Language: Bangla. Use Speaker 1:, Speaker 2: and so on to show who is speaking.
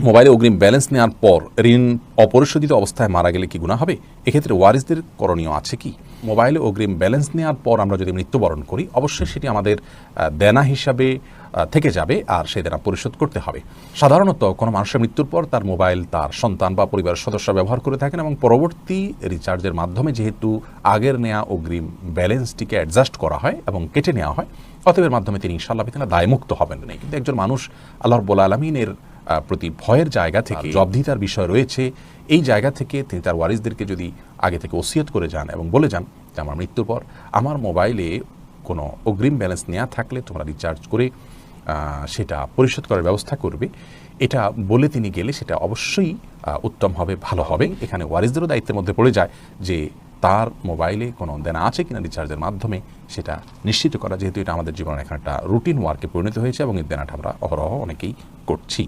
Speaker 1: মোবাইলে অগ্রিম ব্যালেন্স নেওয়ার পর ঋণ অপরিশোধিত অবস্থায় মারা গেলে কি গুনাহ হবে? এক্ষেত্রে ওয়ারিসদের করণীয় আছে কি? মোবাইলে অগ্রিম ব্যালেন্স নেওয়ার পর আমরা যদি মৃত্যুবরণ করি, অবশ্যই সেটি আমাদের দেনা হিসাবে থেকে যাবে, আর সেই দেনা পরিশোধ করতে হবে। সাধারণত কোনো মানুষের মৃত্যুর পর তার মোবাইল তার সন্তান বা পরিবারের সদস্য ব্যবহার করে থাকেন, এবং পরবর্তী রিচার্জের মাধ্যমে যেহেতু আগের নেওয়া অগ্রিম ব্যালেন্সটিকে অ্যাডজাস্ট করা হয় এবং কেটে নেওয়া হয়, অতএবের মাধ্যমে তিনি ইনশাআল্লাহ তাআলা দায়মুক্ত হবেন না। কিন্তু একজন মানুষ আল্লাহ রাব্বুল আলামিনের প্রতি ভয়ের জায়গা থেকে, জবাবদিহিতার বিষয় রয়েছে, এই জায়গা থেকে তিনি তার ওয়ারিসদেরকে যদি আগে থেকে ওসিয়ত করে যান এবং বলে যান যে আমার মৃত্যুর পর আমার মোবাইলে কোনো অগ্রিম ব্যালেন্স নেওয়া থাকলে তোমরা রিচার্জ করে সেটা পরিশোধ করার ব্যবস্থা করবে, এটা বলে তিনি গেলে সেটা অবশ্যই উত্তম হবে, ভালো হবে। এখানে ওয়ারিসদেরও দায়িত্বের মধ্যে পড়ে যায় যে তার মোবাইলে কোনো দেনা আছে কিনা রিচার্জের মাধ্যমে সেটা নিশ্চিত করা, যেহেতু এটা আমাদের জীবনের এখন একটা রুটিন ওয়ার্কে পরিণত হয়েছে এবং এই দেনাটা আমরা অহরহ অনেকেই করছি।